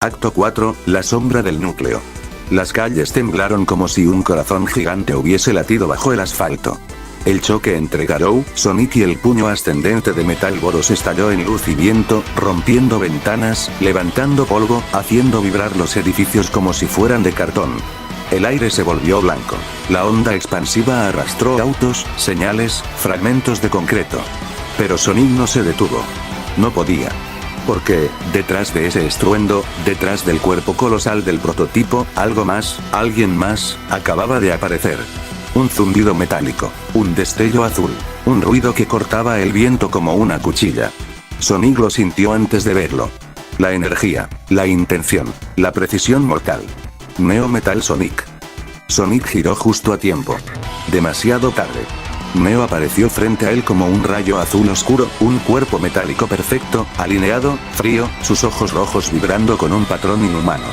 Acto 4, la sombra del núcleo. Las calles temblaron como si un corazón gigante hubiese latido bajo el asfalto. El choque entre Garou, Sonic y el puño ascendente de Metal Boros estalló en luz y viento, rompiendo ventanas, levantando polvo, haciendo vibrar los edificios como si fueran de cartón. El aire se volvió blanco. La onda expansiva arrastró autos, señales, fragmentos de concreto. Pero Sonic no se detuvo. No podía. Porque, detrás de ese estruendo, detrás del cuerpo colosal del prototipo, algo más, alguien más, acababa de aparecer. Un zumbido metálico, un destello azul, un ruido que cortaba el viento como una cuchilla. Sonic lo sintió antes de verlo. La energía, la intención, la precisión mortal. Neo Metal Sonic. Sonic giró justo a tiempo. Demasiado tarde. Neo apareció frente a él como un rayo azul oscuro, un cuerpo metálico perfecto, alineado, frío, sus ojos rojos vibrando con un patrón inhumano.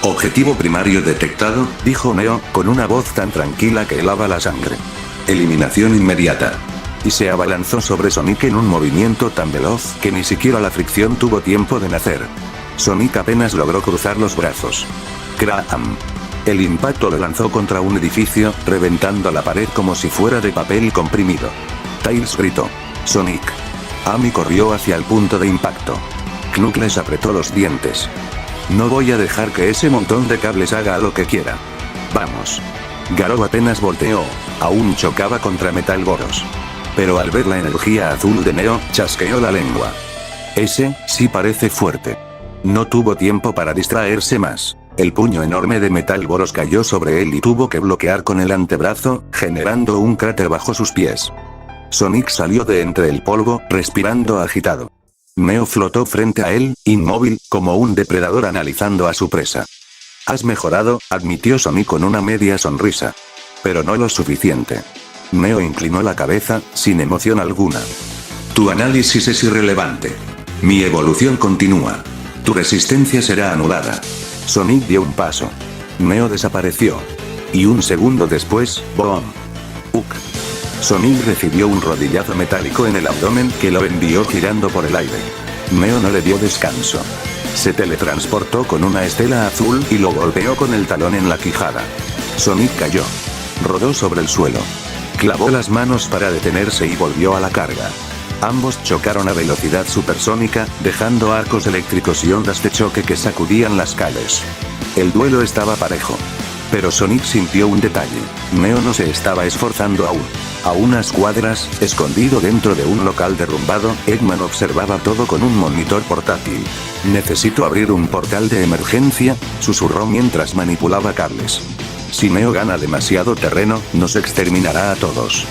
Objetivo primario detectado, dijo Neo, con una voz tan tranquila que helaba la sangre. Eliminación inmediata. Y se abalanzó sobre Sonic en un movimiento tan veloz que ni siquiera la fricción tuvo tiempo de nacer. Sonic apenas logró cruzar los brazos. ¡Cram! El impacto lo lanzó contra un edificio, reventando la pared como si fuera de papel comprimido. Tails gritó. Sonic. Amy corrió hacia el punto de impacto. Knuckles apretó los dientes. No voy a dejar que ese montón de cables haga lo que quiera. Vamos. Garou apenas volteó, aún chocaba contra Metal Boros. Pero al ver la energía azul de Neo, chasqueó la lengua. Ese, sí parece fuerte. No tuvo tiempo para distraerse más. El puño enorme de Metal Boros cayó sobre él y tuvo que bloquear con el antebrazo, generando un cráter bajo sus pies. Sonic salió de entre el polvo, respirando agitado. Neo flotó frente a él, inmóvil, como un depredador analizando a su presa. Has mejorado, admitió Sonic con una media sonrisa. Pero no lo suficiente. Neo inclinó la cabeza, sin emoción alguna. Tu análisis es irrelevante. Mi evolución continúa. Tu resistencia será anulada. Sonic dio un paso. Neo desapareció. Y un segundo después, ¡boom! ¡Uk! Sonic recibió un rodillazo metálico en el abdomen que lo envió girando por el aire. Neo no le dio descanso. Se teletransportó con una estela azul y lo golpeó con el talón en la quijada. Sonic cayó. Rodó sobre el suelo. Clavó las manos para detenerse y volvió a la carga. Ambos chocaron a velocidad supersónica, dejando arcos eléctricos y ondas de choque que sacudían las calles. El duelo estaba parejo. Pero Sonic sintió un detalle. Neo no se estaba esforzando aún. A unas cuadras, escondido dentro de un local derrumbado, Eggman observaba todo con un monitor portátil. Necesito abrir un portal de emergencia, susurró mientras manipulaba cables. Si Neo gana demasiado terreno, nos exterminará a todos.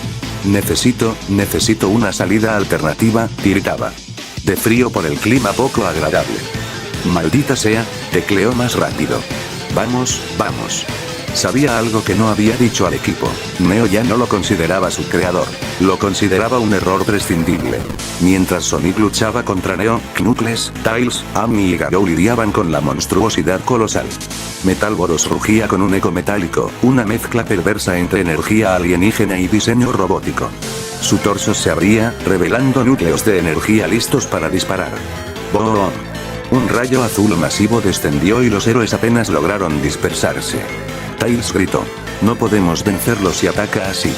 Necesito una salida alternativa, tiritaba. De frío por el clima poco agradable. Maldita sea, tecleó más rápido. Vamos, vamos. Sabía algo que no había dicho al equipo. Neo ya no lo consideraba su creador. Lo consideraba un error prescindible. Mientras Sonic luchaba contra Neo, Knuckles, Tails, Amy y Garou lidiaban con la monstruosidad colosal. Metal Boros rugía con un eco metálico, una mezcla perversa entre energía alienígena y diseño robótico. Su torso se abría, revelando núcleos de energía listos para disparar. ¡Boom! Un rayo azul masivo descendió y los héroes apenas lograron dispersarse. Tails gritó. No podemos vencerlo si ataca así.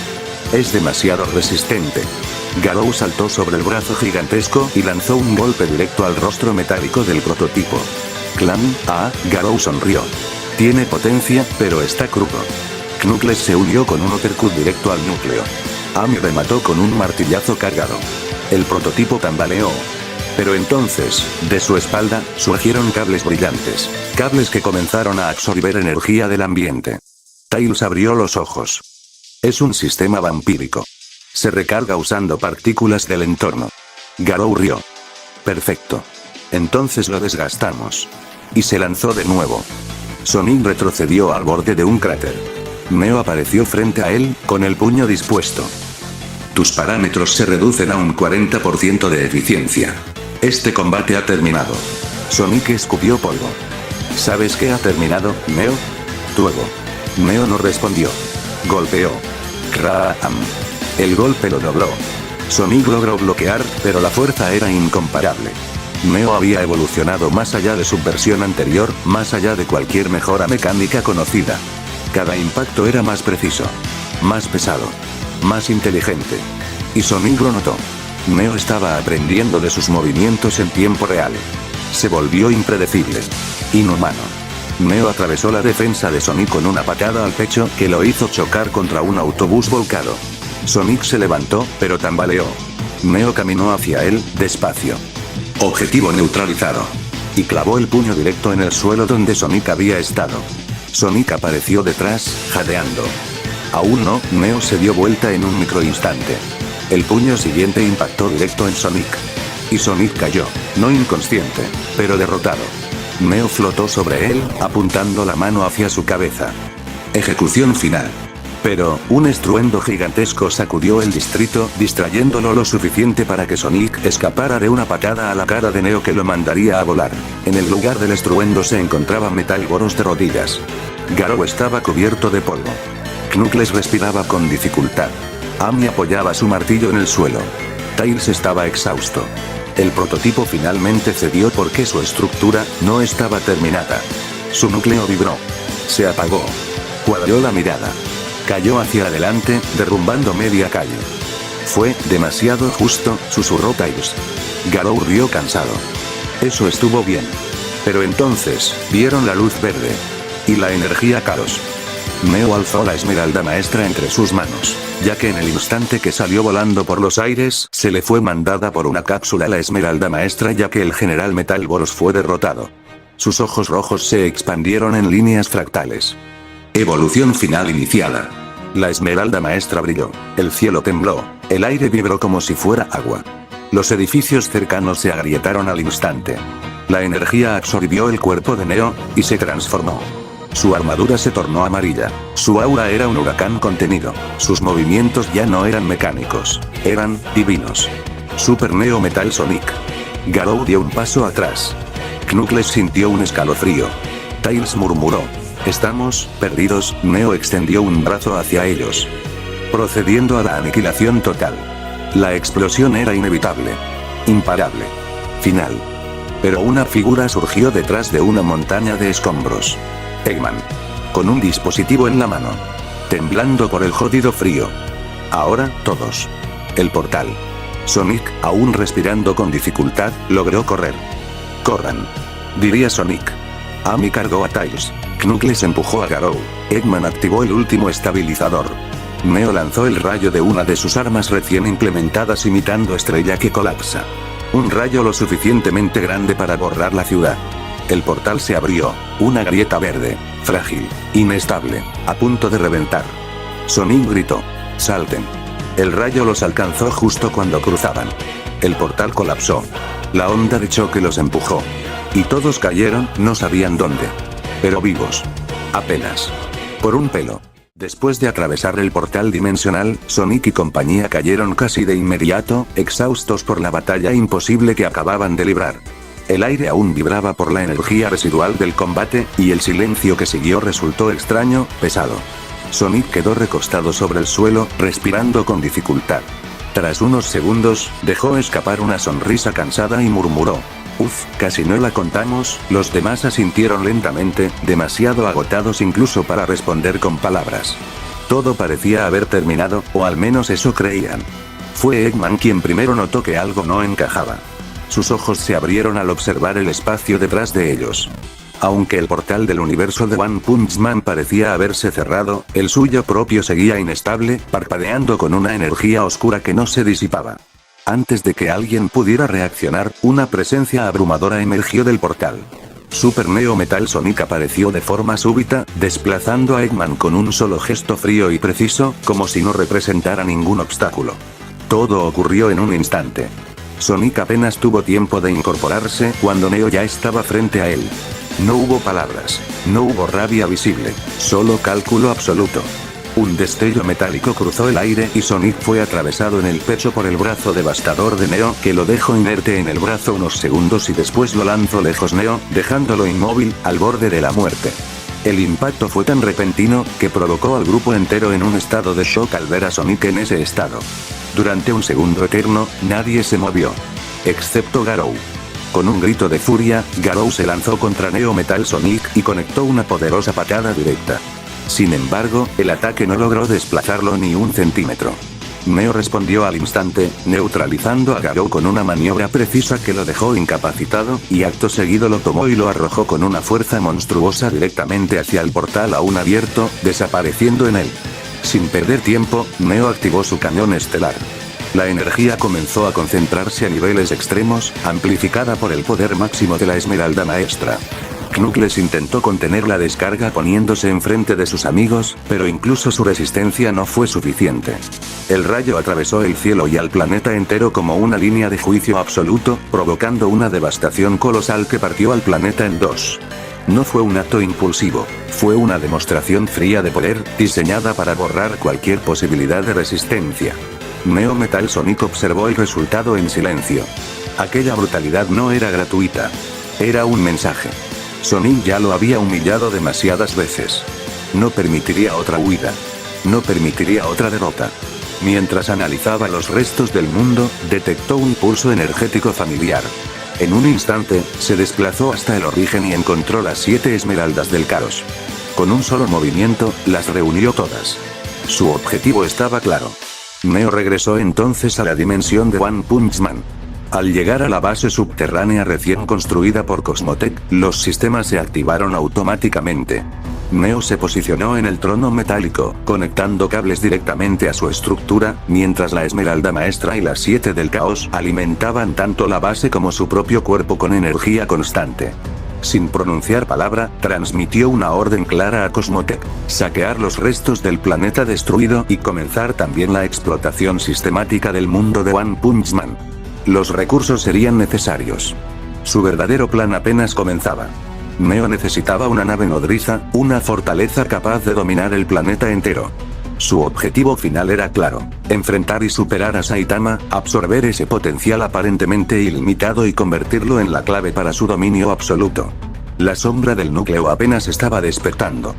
Es demasiado resistente. Garou saltó sobre el brazo gigantesco y lanzó un golpe directo al rostro metálico del prototipo. Garou sonrió. Tiene potencia, pero está crudo. Knuckles se unió con un uppercut directo al núcleo. Amy remató con un martillazo cargado. El prototipo tambaleó. Pero entonces, de su espalda, surgieron cables brillantes. Cables que comenzaron a absorber energía del ambiente. Tails abrió los ojos. Es un sistema vampírico. Se recarga usando partículas del entorno. Garou rió. Perfecto. Entonces lo desgastamos. Y se lanzó de nuevo. Sonic retrocedió al borde de un cráter. Neo apareció frente a él, con el puño dispuesto. Tus parámetros se reducen a un 40% de eficiencia. Este combate ha terminado. Sonic escupió polvo. ¿Sabes qué ha terminado, Neo? Luego. Neo no respondió. Golpeó. ¡Cram! El golpe lo dobló. Sonic logró bloquear, pero la fuerza era incomparable. Neo había evolucionado más allá de su versión anterior, más allá de cualquier mejora mecánica conocida. Cada impacto era más preciso, más pesado, más inteligente. Y Sonic lo notó. Neo estaba aprendiendo de sus movimientos en tiempo real. Se volvió impredecible. Inhumano. Neo atravesó la defensa de Sonic con una patada al pecho que lo hizo chocar contra un autobús volcado. Sonic se levantó, pero tambaleó. Neo caminó hacia él, despacio. Objetivo neutralizado. Y clavó el puño directo en el suelo donde Sonic había estado. Sonic apareció detrás, jadeando. Aún no, Neo se dio vuelta en un microinstante. El puño siguiente impactó directo en Sonic. Y Sonic cayó, no inconsciente, pero derrotado. Neo flotó sobre él, apuntando la mano hacia su cabeza. Ejecución final. Pero, un estruendo gigantesco sacudió el distrito, distrayéndolo lo suficiente para que Sonic escapara de una patada a la cara de Neo que lo mandaría a volar. En el lugar del estruendo se encontraba Metal Boros de rodillas. Garou estaba cubierto de polvo. Knuckles respiraba con dificultad. Amy apoyaba su martillo en el suelo. Tails estaba exhausto. El prototipo finalmente cedió porque su estructura no estaba terminada. Su núcleo vibró. Se apagó. Cuadró la mirada. Cayó hacia adelante, derrumbando media calle. Fue demasiado justo, susurró Tails. Garou rió cansado. Eso estuvo bien. Pero entonces, vieron la luz verde. Y la energía Kalos. Neo alzó la esmeralda maestra entre sus manos, ya que en el instante que salió volando por los aires, se le fue mandada por una cápsula la esmeralda maestra ya que el general Metal Boros fue derrotado. Sus ojos rojos se expandieron en líneas fractales. Evolución final iniciada. La esmeralda maestra brilló, el cielo tembló, el aire vibró como si fuera agua. Los edificios cercanos se agrietaron al instante. La energía absorbió el cuerpo de Neo, y se transformó. Su armadura se tornó amarilla. Su aura era un huracán contenido. Sus movimientos ya no eran mecánicos. Eran divinos. Super Neo Metal Sonic. Garou dio un paso atrás. Knuckles sintió un escalofrío. Tails murmuró. Estamos perdidos. Neo extendió un brazo hacia ellos, procediendo a la aniquilación total. La explosión era inevitable. Imparable. Final. Pero una figura surgió detrás de una montaña de escombros. Eggman. Con un dispositivo en la mano. Temblando por el jodido frío. Ahora, todos. El portal. Sonic, aún respirando con dificultad, logró correr. Corran. Diría Sonic. Amy cargó a Tails. Knuckles empujó a Garou. Eggman activó el último estabilizador. Neo lanzó el rayo de una de sus armas recién implementadas imitando estrella que colapsa. Un rayo lo suficientemente grande para borrar la ciudad. El portal se abrió, una grieta verde, frágil, inestable, a punto de reventar. Sonic gritó. ¡Salten! El rayo los alcanzó justo cuando cruzaban. El portal colapsó. La onda de choque los empujó. Y todos cayeron, no sabían dónde. Pero vivos. Apenas. Por un pelo. Después de atravesar el portal dimensional, Sonic y compañía cayeron casi de inmediato, exhaustos por la batalla imposible que acababan de librar. El aire aún vibraba por la energía residual del combate, y el silencio que siguió resultó extraño, pesado. Sonic quedó recostado sobre el suelo, respirando con dificultad. Tras unos segundos, dejó escapar una sonrisa cansada y murmuró. Uf, casi no la contamos. Los demás asintieron lentamente, demasiado agotados incluso para responder con palabras. Todo parecía haber terminado, o al menos eso creían. Fue Eggman quien primero notó que algo no encajaba. Sus ojos se abrieron al observar el espacio detrás de ellos. Aunque el portal del universo de One Punch Man parecía haberse cerrado, el suyo propio seguía inestable, parpadeando con una energía oscura que no se disipaba. Antes de que alguien pudiera reaccionar, una presencia abrumadora emergió del portal. Super Neo Metal Sonic apareció de forma súbita, desplazando a Eggman con un solo gesto frío y preciso, como si no representara ningún obstáculo. Todo ocurrió en un instante. Sonic apenas tuvo tiempo de incorporarse cuando Neo ya estaba frente a él. No hubo palabras, no hubo rabia visible, solo cálculo absoluto. Un destello metálico cruzó el aire y Sonic fue atravesado en el pecho por el brazo devastador de Neo, que lo dejó inerte en el brazo unos segundos y después lo lanzó lejos Neo, dejándolo inmóvil, al borde de la muerte. El impacto fue tan repentino, que provocó al grupo entero en un estado de shock al ver a Sonic en ese estado. Durante un segundo eterno, nadie se movió. Excepto Garou. Con un grito de furia, Garou se lanzó contra Neo Metal Sonic y conectó una poderosa patada directa. Sin embargo, el ataque no logró desplazarlo ni un centímetro. Neo respondió al instante, neutralizando a Garou con una maniobra precisa que lo dejó incapacitado, y acto seguido lo tomó y lo arrojó con una fuerza monstruosa directamente hacia el portal aún abierto, desapareciendo en él. Sin perder tiempo, Neo activó su cañón estelar. La energía comenzó a concentrarse a niveles extremos, amplificada por el poder máximo de la Esmeralda Maestra. Knuckles intentó contener la descarga poniéndose enfrente de sus amigos, pero incluso su resistencia no fue suficiente. El rayo atravesó el cielo y al planeta entero como una línea de juicio absoluto, provocando una devastación colosal que partió al planeta en dos. No fue un acto impulsivo, fue una demostración fría de poder, diseñada para borrar cualquier posibilidad de resistencia. Neo Metal Sonic observó el resultado en silencio. Aquella brutalidad no era gratuita. Era un mensaje. Sonic ya lo había humillado demasiadas veces. No permitiría otra huida. No permitiría otra derrota. Mientras analizaba los restos del mundo, detectó un pulso energético familiar. En un instante, se desplazó hasta el origen y encontró las 7 esmeraldas del caos. Con un solo movimiento, las reunió todas. Su objetivo estaba claro. Neo regresó entonces a la dimensión de One Punch Man. Al llegar a la base subterránea recién construida por Cosmotech, los sistemas se activaron automáticamente. Neo se posicionó en el trono metálico, conectando cables directamente a su estructura, mientras la Esmeralda Maestra y las 7 del caos alimentaban tanto la base como su propio cuerpo con energía constante. Sin pronunciar palabra, transmitió una orden clara a Cosmotech: saquear los restos del planeta destruido y comenzar también la explotación sistemática del mundo de One Punch Man. Los recursos serían necesarios. Su verdadero plan apenas comenzaba. Neo necesitaba una nave nodriza, una fortaleza capaz de dominar el planeta entero. Su objetivo final era claro: enfrentar y superar a Saitama, absorber ese potencial aparentemente ilimitado y convertirlo en la clave para su dominio absoluto. La sombra del núcleo apenas estaba despertando.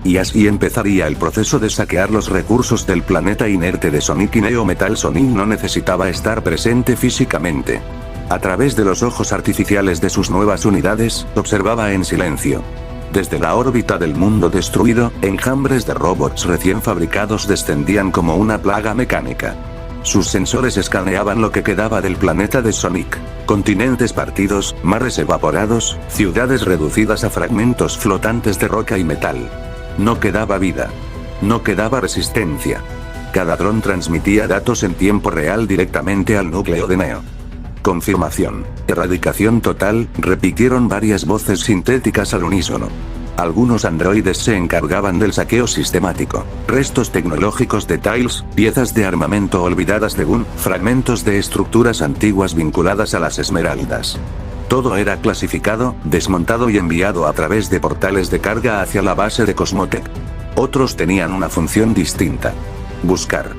Y así empezaría el proceso de saquear los recursos del planeta inerte de Sonic, y Neo Metal Sonic no necesitaba estar presente físicamente. A través de los ojos artificiales de sus nuevas unidades, observaba en silencio. Desde la órbita del mundo destruido, enjambres de robots recién fabricados descendían como una plaga mecánica. Sus sensores escaneaban lo que quedaba del planeta de Sonic: continentes partidos, mares evaporados, ciudades reducidas a fragmentos flotantes de roca y metal. No quedaba vida. No quedaba resistencia. Cada dron transmitía datos en tiempo real directamente al núcleo de Neo. Confirmación. Erradicación total, repitieron varias voces sintéticas al unísono. Algunos androides se encargaban del saqueo sistemático. Restos tecnológicos de Tails, piezas de armamento olvidadas de Gun, fragmentos de estructuras antiguas vinculadas a las esmeraldas. Todo era clasificado, desmontado y enviado a través de portales de carga hacia la base de Cosmotech. Otros tenían una función distinta: buscar.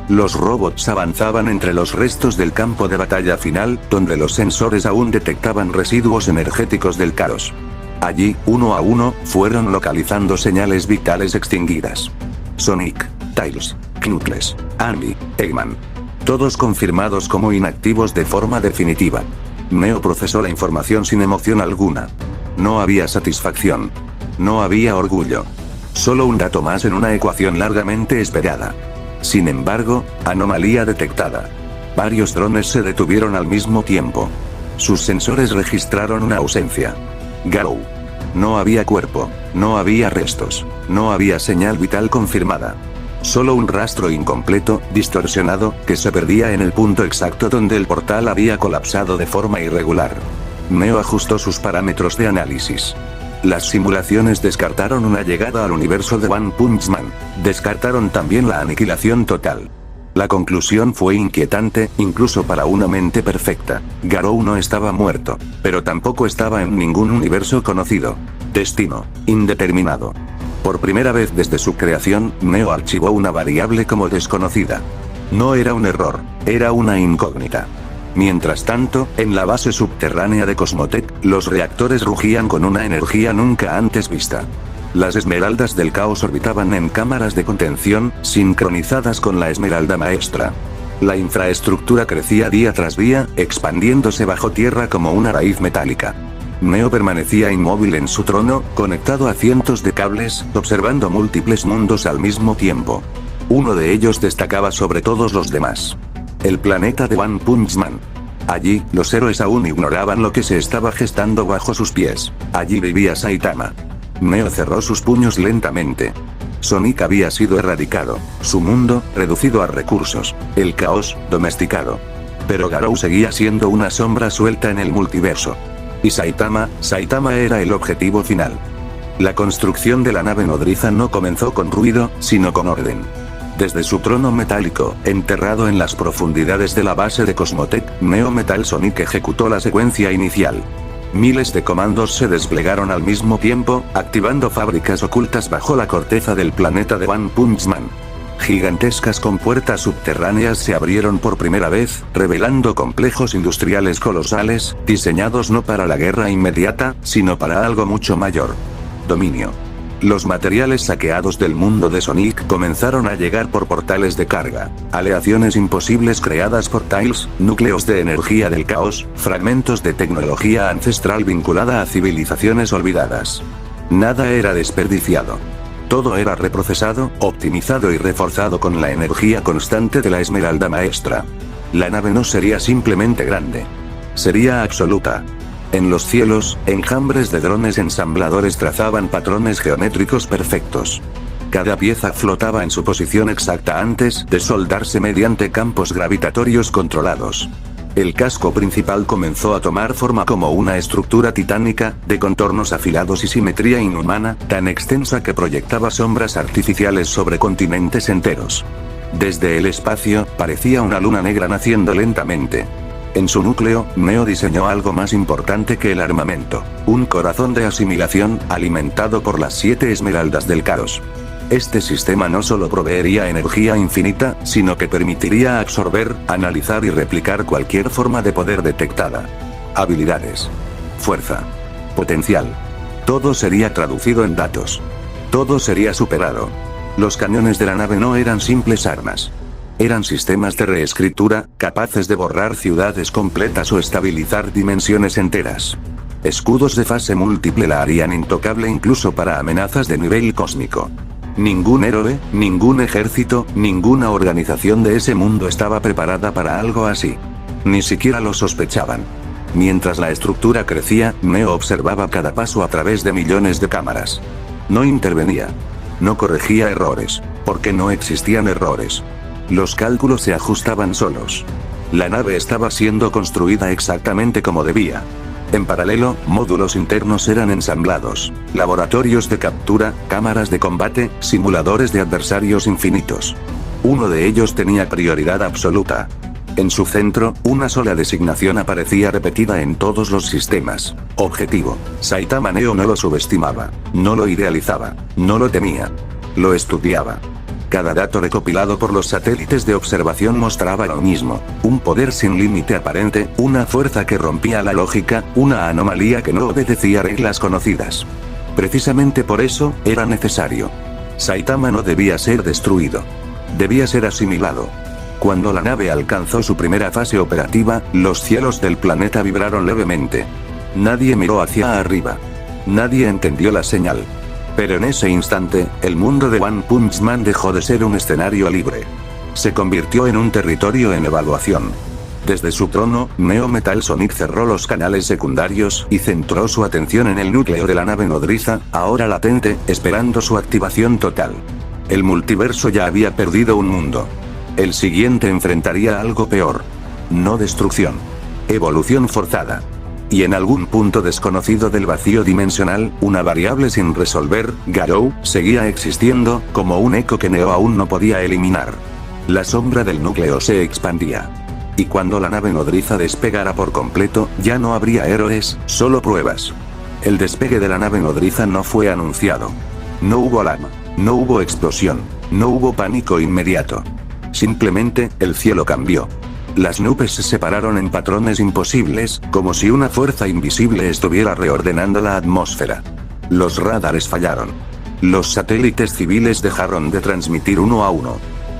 Los robots avanzaban entre los restos del campo de batalla final, donde los sensores aún detectaban residuos energéticos del caos. Allí, uno a uno, fueron localizando señales vitales extinguidas. Sonic, Tails, Knuckles, Andy, Eggman. Todos confirmados como inactivos de forma definitiva. Neo procesó la información sin emoción alguna. No había satisfacción. No había orgullo. Solo un dato más en una ecuación largamente esperada. Sin embargo, anomalía detectada. Varios drones se detuvieron al mismo tiempo. Sus sensores registraron una ausencia. Garou. No había cuerpo, no había restos, no había señal vital confirmada. Solo un rastro incompleto, distorsionado, que se perdía en el punto exacto donde el portal había colapsado de forma irregular. Neo ajustó sus parámetros de análisis. Las simulaciones descartaron una llegada al universo de One Punch Man. Descartaron también la aniquilación total. La conclusión fue inquietante, incluso para una mente perfecta. Garou no estaba muerto, pero tampoco estaba en ningún universo conocido. Destino indeterminado. Por primera vez desde su creación, Neo archivó una variable como desconocida. No era un error, era una incógnita. Mientras tanto, en la base subterránea de Cosmotech, los reactores rugían con una energía nunca antes vista. Las esmeraldas del caos orbitaban en cámaras de contención, sincronizadas con la Esmeralda Maestra. La infraestructura crecía día tras día, expandiéndose bajo tierra como una raíz metálica. Neo permanecía inmóvil en su trono, conectado a cientos de cables, observando múltiples mundos al mismo tiempo. Uno de ellos destacaba sobre todos los demás. El planeta de One Punch Man. Allí, los héroes aún ignoraban lo que se estaba gestando bajo sus pies. Allí vivía Saitama. Neo cerró sus puños lentamente. Sonic había sido erradicado, su mundo, reducido a recursos, el caos, domesticado. Pero Garou seguía siendo una sombra suelta en el multiverso. Y Saitama era el objetivo final. La construcción de la nave nodriza no comenzó con ruido, sino con orden. Desde su trono metálico, enterrado en las profundidades de la base de Cosmotech, Neo Metal Sonic ejecutó la secuencia inicial. Miles de comandos se desplegaron al mismo tiempo, activando fábricas ocultas bajo la corteza del planeta de One Punch Man. Gigantescas compuertas subterráneas se abrieron por primera vez, revelando complejos industriales colosales, diseñados no para la guerra inmediata, sino para algo mucho mayor. Dominio. Los materiales saqueados del mundo de Sonic comenzaron a llegar por portales de carga, aleaciones imposibles creadas por Tails, núcleos de energía del caos, fragmentos de tecnología ancestral vinculada a civilizaciones olvidadas. Nada era desperdiciado. Todo era reprocesado, optimizado y reforzado con la energía constante de la Esmeralda Maestra. La nave no sería simplemente grande. Sería absoluta. En los cielos, enjambres de drones ensambladores trazaban patrones geométricos perfectos. Cada pieza flotaba en su posición exacta antes de soldarse mediante campos gravitatorios controlados. El casco principal comenzó a tomar forma como una estructura titánica, de contornos afilados y simetría inhumana, tan extensa que proyectaba sombras artificiales sobre continentes enteros. Desde el espacio, parecía una luna negra naciendo lentamente. En su núcleo, Neo diseñó algo más importante que el armamento: un corazón de asimilación, alimentado por las 7 esmeraldas del caos. Este sistema no solo proveería energía infinita, sino que permitiría absorber, analizar y replicar cualquier forma de poder detectada. Habilidades. Fuerza. Potencial. Todo sería traducido en datos. Todo sería superado. Los cañones de la nave no eran simples armas. Eran sistemas de reescritura, capaces de borrar ciudades completas o estabilizar dimensiones enteras. Escudos de fase múltiple la harían intocable incluso para amenazas de nivel cósmico. Ningún héroe, ningún ejército, ninguna organización de ese mundo estaba preparada para algo así. Ni siquiera lo sospechaban. Mientras la estructura crecía, Neo observaba cada paso a través de millones de cámaras. No intervenía. No corregía errores, porque no existían errores. Los cálculos se ajustaban solos. La nave estaba siendo construida exactamente como debía. En paralelo, módulos internos eran ensamblados, laboratorios de captura, cámaras de combate, simuladores de adversarios infinitos. Uno de ellos tenía prioridad absoluta. En su centro, una sola designación aparecía repetida en todos los sistemas: objetivo. Saitama. Neo no lo subestimaba, no lo idealizaba, no lo temía. Lo estudiaba. Cada dato recopilado por los satélites de observación mostraba lo mismo: un poder sin límite aparente, una fuerza que rompía la lógica, una anomalía que no obedecía reglas conocidas. Precisamente por eso, era necesario. Saitama no debía ser destruido. Debía ser asimilado. Cuando la nave alcanzó su primera fase operativa, los cielos del planeta vibraron levemente. Nadie miró hacia arriba. Nadie entendió la señal. Pero en ese instante, el mundo de One Punch Man dejó de ser un escenario libre. Se convirtió en un territorio en evaluación. Desde su trono, Neo Metal Sonic cerró los canales secundarios y centró su atención en el núcleo de la nave nodriza, ahora latente, esperando su activación total. El multiverso ya había perdido un mundo. El siguiente enfrentaría algo peor. No destrucción. Evolución forzada. Y en algún punto desconocido del vacío dimensional, una variable sin resolver, Garou, seguía existiendo, como un eco que Neo aún no podía eliminar. La sombra del núcleo se expandía. Y cuando la nave nodriza despegara por completo, ya no habría héroes, solo pruebas. El despegue de la nave nodriza no fue anunciado. No hubo alarma. No hubo explosión. No hubo pánico inmediato. Simplemente, el cielo cambió. Las nubes se separaron en patrones imposibles, como si una fuerza invisible estuviera reordenando la atmósfera. Los radares fallaron. Los satélites civiles dejaron de transmitir uno a uno.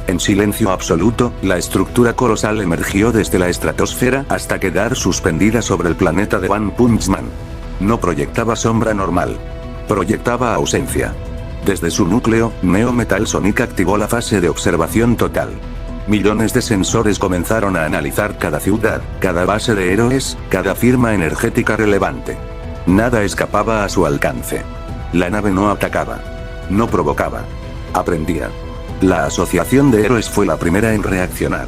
En silencio absoluto, la estructura colosal emergió desde la estratosfera hasta quedar suspendida sobre el planeta de One Punch Man. No proyectaba sombra normal. Proyectaba ausencia. Desde su núcleo, Neo Metal Sonic activó la fase de observación total. Millones de sensores comenzaron a analizar cada ciudad, cada base de héroes, cada firma energética relevante. Nada escapaba a su alcance. La nave no atacaba. No provocaba. Aprendía. La asociación de héroes fue la primera en reaccionar.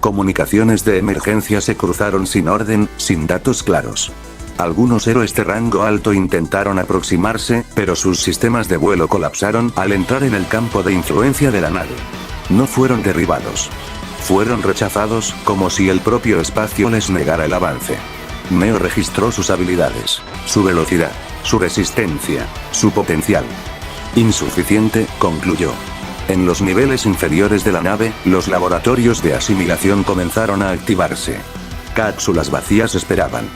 Comunicaciones de emergencia se cruzaron sin orden, sin datos claros. Algunos héroes de rango alto intentaron aproximarse, pero sus sistemas de vuelo colapsaron al entrar en el campo de influencia de la nave. No fueron derribados. Fueron rechazados, como si el propio espacio les negara el avance. Neo registró sus habilidades, su velocidad, su resistencia, su potencial. Insuficiente, concluyó. En los niveles inferiores de la nave, los laboratorios de asimilación comenzaron a activarse. Cápsulas vacías esperaban.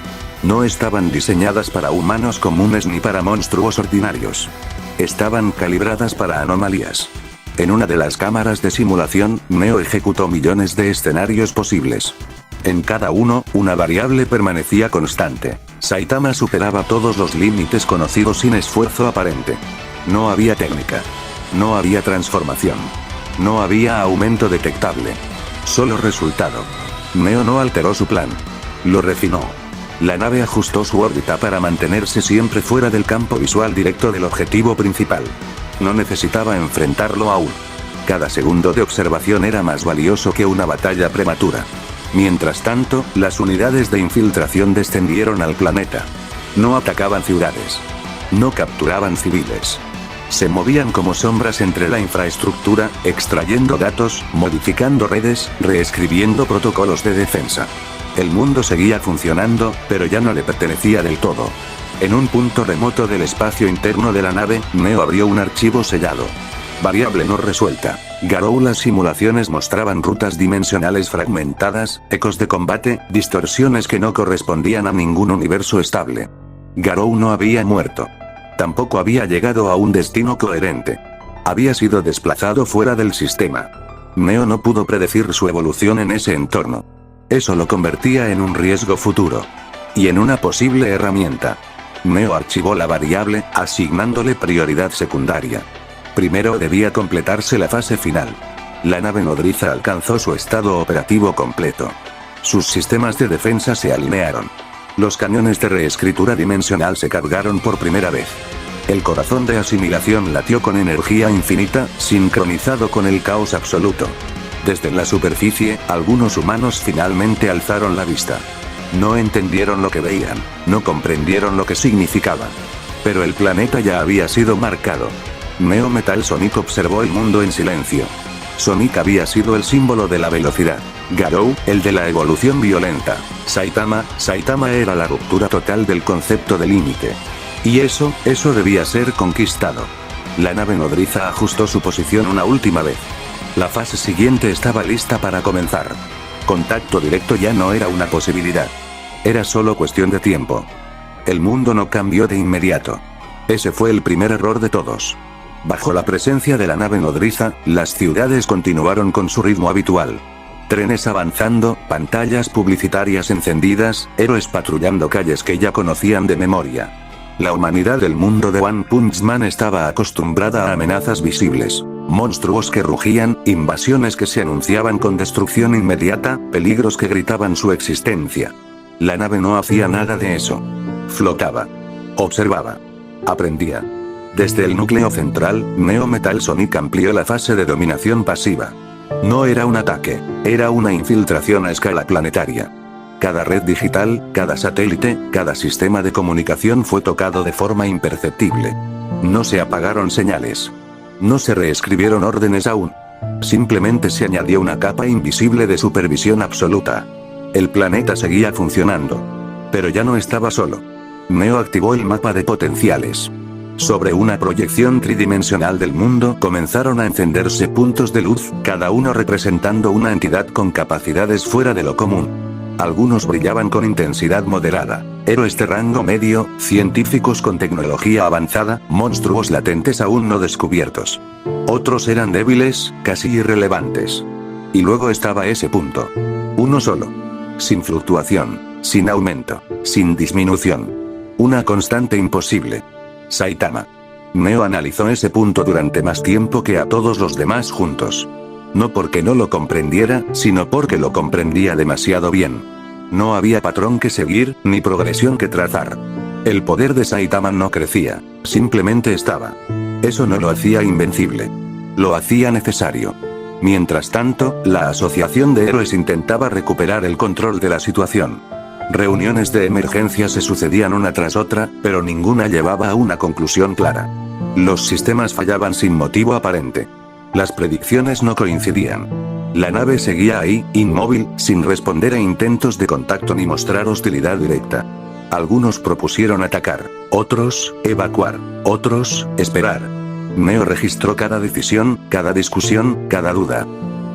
No estaban diseñadas para humanos comunes ni para monstruos ordinarios. Estaban calibradas para anomalías. En una de las cámaras de simulación, Neo ejecutó millones de escenarios posibles. En cada uno, una variable permanecía constante. Saitama superaba todos los límites conocidos sin esfuerzo aparente. No había técnica. No había transformación. No había aumento detectable. Solo resultado. Neo no alteró su plan. Lo refinó. La nave ajustó su órbita para mantenerse siempre fuera del campo visual directo del objetivo principal. No necesitaba enfrentarlo aún. Cada segundo de observación era más valioso que una batalla prematura. Mientras tanto, las unidades de infiltración descendieron al planeta. No atacaban ciudades. No capturaban civiles. Se movían como sombras entre la infraestructura, extrayendo datos, modificando redes, reescribiendo protocolos de defensa. El mundo seguía funcionando, pero ya no le pertenecía del todo. En un punto remoto del espacio interno de la nave, Neo abrió un archivo sellado. Variable no resuelta. Garou. Las simulaciones mostraban rutas dimensionales fragmentadas, ecos de combate, distorsiones que no correspondían a ningún universo estable. Garou no había muerto. Tampoco había llegado a un destino coherente. Había sido desplazado fuera del sistema. Neo no pudo predecir su evolución en ese entorno. Eso lo convertía en un riesgo futuro. Y en una posible herramienta. Neo archivó la variable, asignándole prioridad secundaria. Primero debía completarse la fase final. La nave nodriza alcanzó su estado operativo completo. Sus sistemas de defensa se alinearon. Los cañones de reescritura dimensional se cargaron por primera vez. El corazón de asimilación latió con energía infinita, sincronizado con el caos absoluto. Desde la superficie, algunos humanos finalmente alzaron la vista. No entendieron lo que veían, no comprendieron lo que significaba. Pero el planeta ya había sido marcado. Neo Metal Sonic observó el mundo en silencio. Sonic había sido el símbolo de la velocidad. Garou, el de la evolución violenta. Saitama era la ruptura total del concepto de límite. Y eso debía ser conquistado. La nave nodriza ajustó su posición una última vez. La fase siguiente estaba lista para comenzar. Contacto directo ya no era una posibilidad. Era solo cuestión de tiempo. El mundo no cambió de inmediato. Ese fue el primer error de todos. Bajo la presencia de la nave nodriza, las ciudades continuaron con su ritmo habitual. Trenes avanzando, pantallas publicitarias encendidas, héroes patrullando calles que ya conocían de memoria. La humanidad del mundo de One Punch Man estaba acostumbrada a amenazas visibles. Monstruos que rugían, invasiones que se anunciaban con destrucción inmediata, peligros que gritaban su existencia. La nave no hacía nada de eso. Flotaba. Observaba. Aprendía. Desde el núcleo central, Neo Metal Sonic amplió la fase de dominación pasiva. No era un ataque, era una infiltración a escala planetaria. Cada red digital, cada satélite, cada sistema de comunicación fue tocado de forma imperceptible. No se apagaron señales. No se reescribieron órdenes aún. Simplemente se añadió una capa invisible de supervisión absoluta. El planeta seguía funcionando. Pero ya no estaba solo. Neo activó el mapa de potenciales. Sobre una proyección tridimensional del mundo comenzaron a encenderse puntos de luz, cada uno representando una entidad con capacidades fuera de lo común. Algunos brillaban con intensidad moderada, héroes de rango medio, científicos con tecnología avanzada, monstruos latentes aún no descubiertos. Otros eran débiles, casi irrelevantes. Y luego estaba ese punto. Uno solo. Sin fluctuación, sin aumento, sin disminución. Una constante imposible. Saitama. Neo analizó ese punto durante más tiempo que a todos los demás juntos. No porque no lo comprendiera, sino porque lo comprendía demasiado bien. No había patrón que seguir, ni progresión que trazar. El poder de Saitama no crecía, simplemente estaba. Eso no lo hacía invencible. Lo hacía necesario. Mientras tanto, la asociación de héroes intentaba recuperar el control de la situación. Reuniones de emergencia se sucedían una tras otra, pero ninguna llevaba a una conclusión clara. Los sistemas fallaban sin motivo aparente. Las predicciones no coincidían. La nave seguía ahí, inmóvil, sin responder a intentos de contacto ni mostrar hostilidad directa. Algunos propusieron atacar, otros, evacuar, otros, esperar. Neo registró cada decisión, cada discusión, cada duda.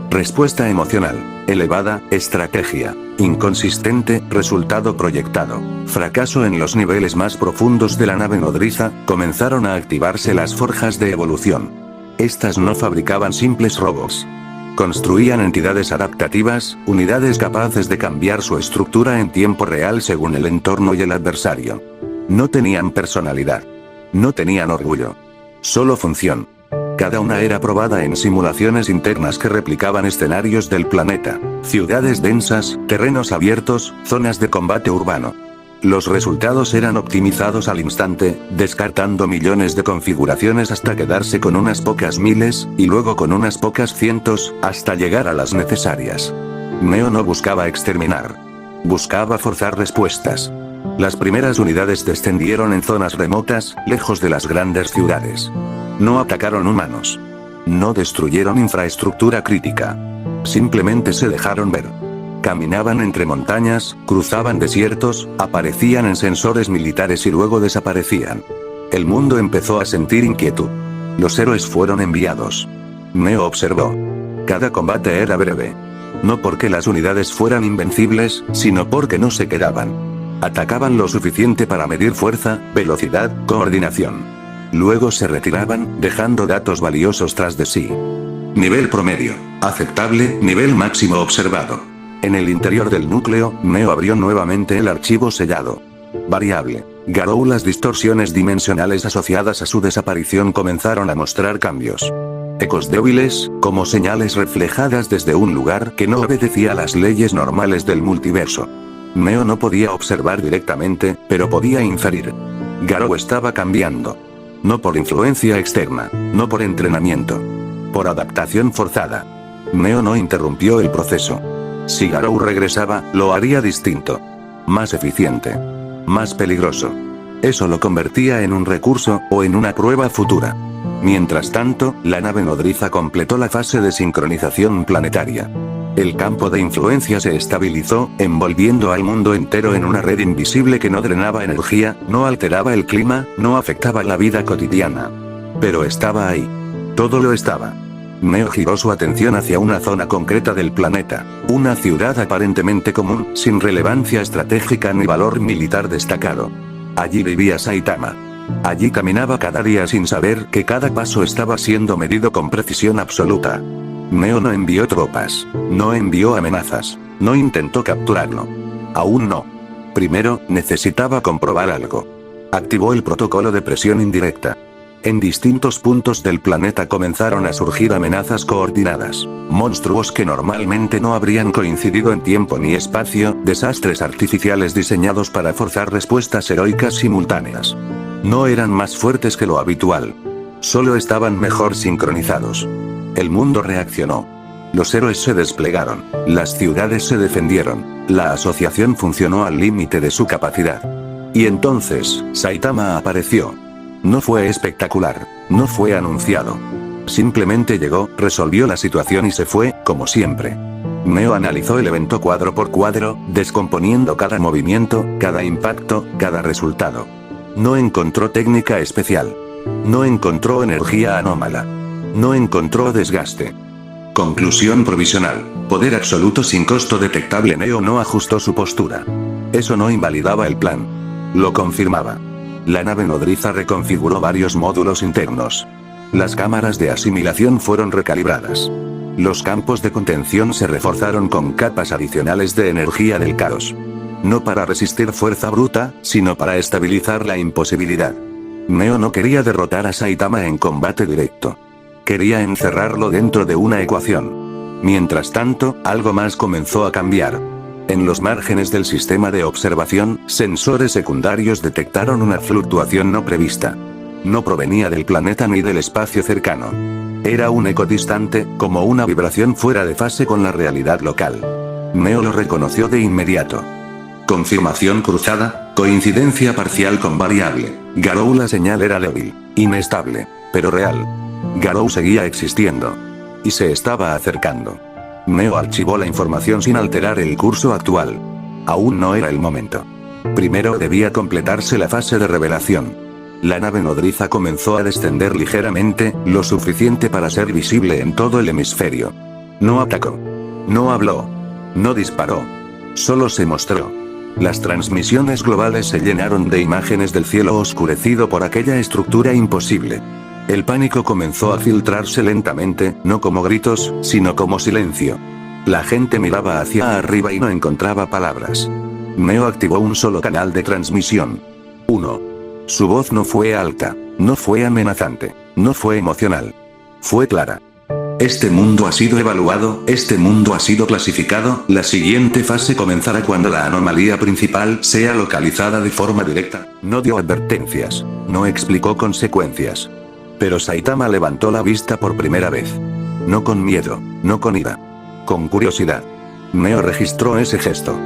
Respuesta emocional, elevada, estrategia, inconsistente, resultado proyectado, fracaso en los niveles más profundos de la nave nodriza, comenzaron a activarse las forjas de evolución. Estas no fabricaban simples robots. Construían entidades adaptativas, unidades capaces de cambiar su estructura en tiempo real según el entorno y el adversario. No tenían personalidad. No tenían orgullo. Solo función. Cada una era probada en simulaciones internas que replicaban escenarios del planeta, ciudades densas, terrenos abiertos, zonas de combate urbano. Los resultados eran optimizados al instante, descartando millones de configuraciones hasta quedarse con unas pocas miles, y luego con unas pocas cientos, hasta llegar a las necesarias. Neo no buscaba exterminar. Buscaba forzar respuestas. Las primeras unidades descendieron en zonas remotas, lejos de las grandes ciudades. No atacaron humanos. No destruyeron infraestructura crítica. Simplemente se dejaron ver. Caminaban entre montañas, cruzaban desiertos, aparecían en sensores militares y luego desaparecían. El mundo empezó a sentir inquietud. Los héroes fueron enviados. Neo observó. Cada combate era breve. No porque las unidades fueran invencibles, sino porque no se quedaban. Atacaban lo suficiente para medir fuerza, velocidad, coordinación. Luego se retiraban, dejando datos valiosos tras de sí. Nivel promedio. Aceptable, nivel máximo observado. En el interior del núcleo, Neo abrió nuevamente el archivo sellado. Variable. Garou. Las distorsiones dimensionales asociadas a su desaparición comenzaron a mostrar cambios. Ecos débiles, como señales reflejadas desde un lugar que no obedecía a las leyes normales del multiverso. Neo no podía observar directamente, pero podía inferir. Garou estaba cambiando. No por influencia externa, no por entrenamiento. Por adaptación forzada. Neo no interrumpió el proceso. Si Garou regresaba, lo haría distinto. Más eficiente. Más peligroso. Eso lo convertía en un recurso, o en una prueba futura. Mientras tanto, la nave nodriza completó la fase de sincronización planetaria. El campo de influencia se estabilizó, envolviendo al mundo entero en una red invisible que no drenaba energía, no alteraba el clima, no afectaba la vida cotidiana. Pero estaba ahí. Todo lo estaba. Neo giró su atención hacia una zona concreta del planeta, una ciudad aparentemente común, sin relevancia estratégica ni valor militar destacado. Allí vivía Saitama. Allí caminaba cada día sin saber que cada paso estaba siendo medido con precisión absoluta. Neo no envió tropas, no envió amenazas, no intentó capturarlo. Aún no. Primero, necesitaba comprobar algo. Activó el protocolo de presión indirecta. En distintos puntos del planeta comenzaron a surgir amenazas coordinadas, monstruos que normalmente no habrían coincidido en tiempo ni espacio, desastres artificiales diseñados para forzar respuestas heroicas simultáneas. No eran más fuertes que lo habitual. Solo estaban mejor sincronizados. El mundo reaccionó. Los héroes se desplegaron, las ciudades se defendieron, la asociación funcionó al límite de su capacidad. Y entonces, Saitama apareció. No fue espectacular, no fue anunciado. Simplemente llegó, resolvió la situación y se fue, como siempre. Neo analizó el evento cuadro por cuadro, descomponiendo cada movimiento, cada impacto, cada resultado. No encontró técnica especial. No encontró energía anómala. No encontró desgaste. Conclusión provisional. Poder absoluto sin costo detectable. Neo no ajustó su postura. Eso no invalidaba el plan. Lo confirmaba. La nave nodriza reconfiguró varios módulos internos. Las cámaras de asimilación fueron recalibradas. Los campos de contención se reforzaron con capas adicionales de energía del caos. No para resistir fuerza bruta, sino para estabilizar la imposibilidad. Neo no quería derrotar a Saitama en combate directo. Quería encerrarlo dentro de una ecuación. Mientras tanto, algo más comenzó a cambiar. En los márgenes del sistema de observación, sensores secundarios detectaron una fluctuación no prevista. No provenía del planeta ni del espacio cercano. Era un eco distante, como una vibración fuera de fase con la realidad local. Neo lo reconoció de inmediato. Confirmación cruzada, coincidencia parcial con variable. Garou. La señal era débil, inestable, pero real. Garou seguía existiendo. Y se estaba acercando. Neo archivó la información sin alterar el curso actual. Aún no era el momento. Primero debía completarse la fase de revelación. La nave nodriza comenzó a descender ligeramente, lo suficiente para ser visible en todo el hemisferio. No atacó. No habló. No disparó. Solo se mostró. Las transmisiones globales se llenaron de imágenes del cielo oscurecido por aquella estructura imposible. El pánico comenzó a filtrarse lentamente, no como gritos, sino como silencio. La gente miraba hacia arriba y no encontraba palabras. Neo activó un solo canal de transmisión. 1. Su voz no fue alta, no fue amenazante, no fue emocional. Fue clara. Este mundo ha sido evaluado, este mundo ha sido clasificado, la siguiente fase comenzará cuando la anomalía principal sea localizada de forma directa. No dio advertencias, no explicó consecuencias. Pero Saitama levantó la vista por primera vez. No con miedo, no con ira. Con curiosidad. Neo registró ese gesto.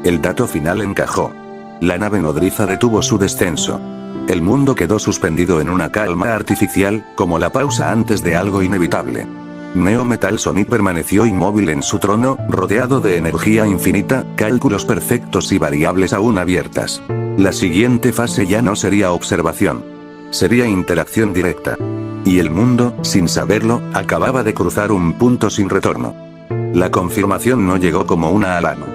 El dato final encajó. La nave nodriza detuvo su descenso. El mundo quedó suspendido en una calma artificial, como la pausa antes de algo inevitable. Neo Metal Sonic permaneció inmóvil en su trono, rodeado de energía infinita, cálculos perfectos y variables aún abiertas. La siguiente fase ya no sería observación. Sería interacción directa. Y el mundo, sin saberlo, acababa de cruzar un punto sin retorno. La confirmación no llegó como una alarma.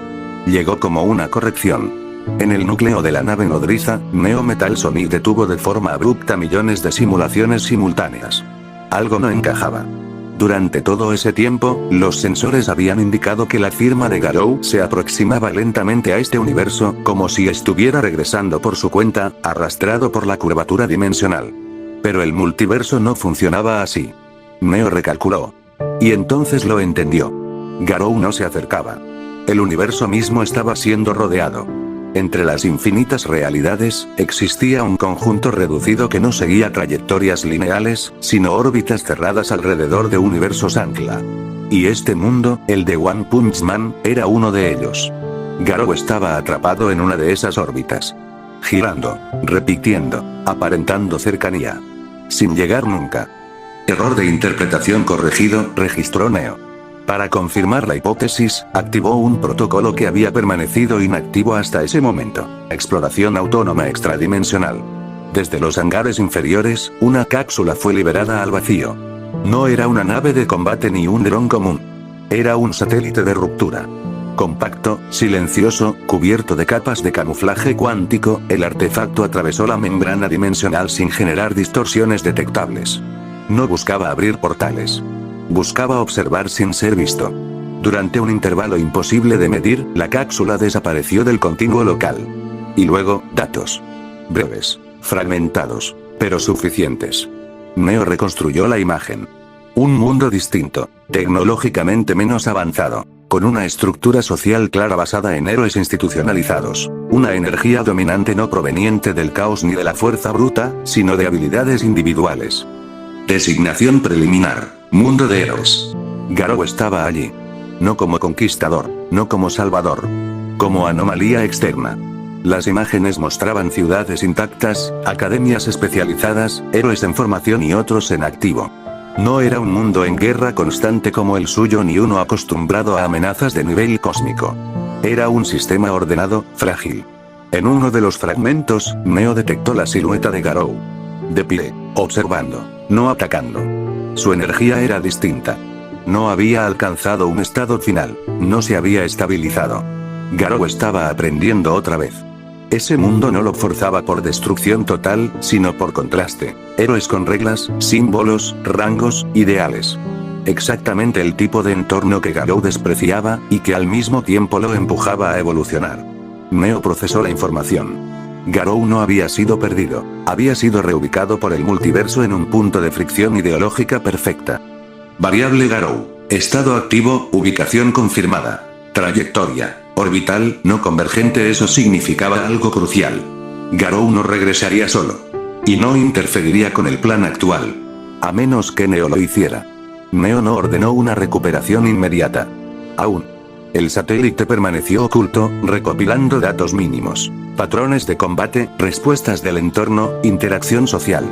Llegó como una corrección. En el núcleo de la nave nodriza, Neo Metal Sonic detuvo de forma abrupta millones de simulaciones simultáneas. Algo no encajaba. Durante todo ese tiempo, los sensores habían indicado que la firma de Garou se aproximaba lentamente a este universo, como si estuviera regresando por su cuenta, arrastrado por la curvatura dimensional. Pero el multiverso no funcionaba así. Neo recalculó. Y entonces lo entendió. Garou no se acercaba. El universo mismo estaba siendo rodeado. Entre las infinitas realidades, existía un conjunto reducido que no seguía trayectorias lineales, sino órbitas cerradas alrededor de universos ancla. Y este mundo, el de One Punch Man, era uno de ellos. Garou estaba atrapado en una de esas órbitas. Girando, repitiendo, aparentando cercanía. Sin llegar nunca. Error de interpretación corregido, registró Neo. Para confirmar la hipótesis, activó un protocolo que había permanecido inactivo hasta ese momento. Exploración autónoma extradimensional. Desde los hangares inferiores, una cápsula fue liberada al vacío. No era una nave de combate ni un dron común. Era un satélite de ruptura. Compacto, silencioso, cubierto de capas de camuflaje cuántico, el artefacto atravesó la membrana dimensional sin generar distorsiones detectables. No buscaba abrir portales. Buscaba observar sin ser visto. Durante un intervalo imposible de medir, la cápsula desapareció del continuo local. Y luego, datos. Breves, fragmentados, pero suficientes. Neo reconstruyó la imagen. Un mundo distinto, tecnológicamente menos avanzado, con una estructura social clara basada en héroes institucionalizados, una energía dominante no proveniente del caos ni de la fuerza bruta, sino de habilidades individuales. Designación preliminar. Mundo de héroes. Garou estaba allí. No como conquistador, no como salvador. Como anomalía externa. Las imágenes mostraban ciudades intactas, academias especializadas, héroes en formación y otros en activo. No era un mundo en guerra constante como el suyo ni uno acostumbrado a amenazas de nivel cósmico. Era un sistema ordenado, frágil. En uno de los fragmentos, Neo detectó la silueta de Garou. De pie, observando, no atacando. Su energía era distinta. No había alcanzado un estado final, no se había estabilizado. Garou estaba aprendiendo otra vez. Ese mundo no lo forzaba por destrucción total, sino por contraste. Héroes con reglas, símbolos, rangos, ideales. Exactamente el tipo de entorno que Garou despreciaba, y que al mismo tiempo lo empujaba a evolucionar. Neo procesó la información. Garou no había sido perdido. Había sido reubicado por el multiverso en un punto de fricción ideológica perfecta. Variable Garou. Estado activo, ubicación confirmada. Trayectoria. Orbital, no convergente. Eso significaba algo crucial. Garou no regresaría solo. Y no interferiría con el plan actual. A menos que Neo lo hiciera. Neo no ordenó una recuperación inmediata. Aún. El satélite permaneció oculto, recopilando datos mínimos. Patrones de combate, respuestas del entorno, interacción social.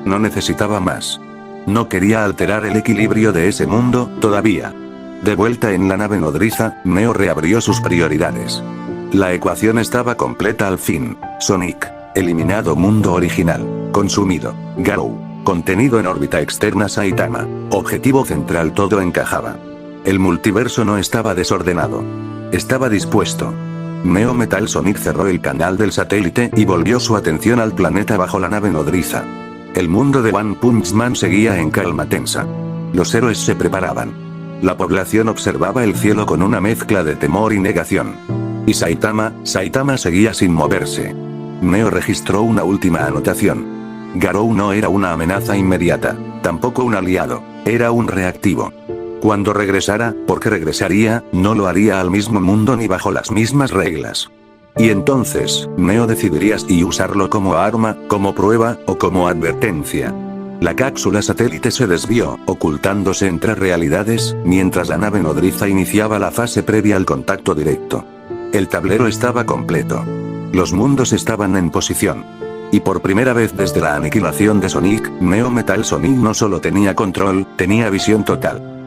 No necesitaba más. No quería alterar el equilibrio de ese mundo, todavía. De vuelta en la nave nodriza, Neo reabrió sus prioridades. La ecuación estaba completa al fin. Sonic. Eliminado mundo original. Consumido. Garou. Contenido en órbita externa Saitama. Objetivo central. Todo encajaba. El multiverso no estaba desordenado. Estaba dispuesto. Neo Metal Sonic cerró el canal del satélite y volvió su atención al planeta bajo la nave nodriza. El mundo de One Punch Man seguía en calma tensa. Los héroes se preparaban. La población observaba el cielo con una mezcla de temor y negación. Y Saitama seguía sin moverse. Neo registró una última anotación. Garou no era una amenaza inmediata, tampoco un aliado, era un reactivo. Cuando regresara, porque regresaría, no lo haría al mismo mundo ni bajo las mismas reglas. Y entonces, Neo decidiría si usarlo como arma, como prueba, o como advertencia. La cápsula satélite se desvió, ocultándose entre realidades, mientras la nave nodriza iniciaba la fase previa al contacto directo. El tablero estaba completo. Los mundos estaban en posición. Y por primera vez desde la aniquilación de Sonic, Neo Metal Sonic no solo tenía control, tenía visión total.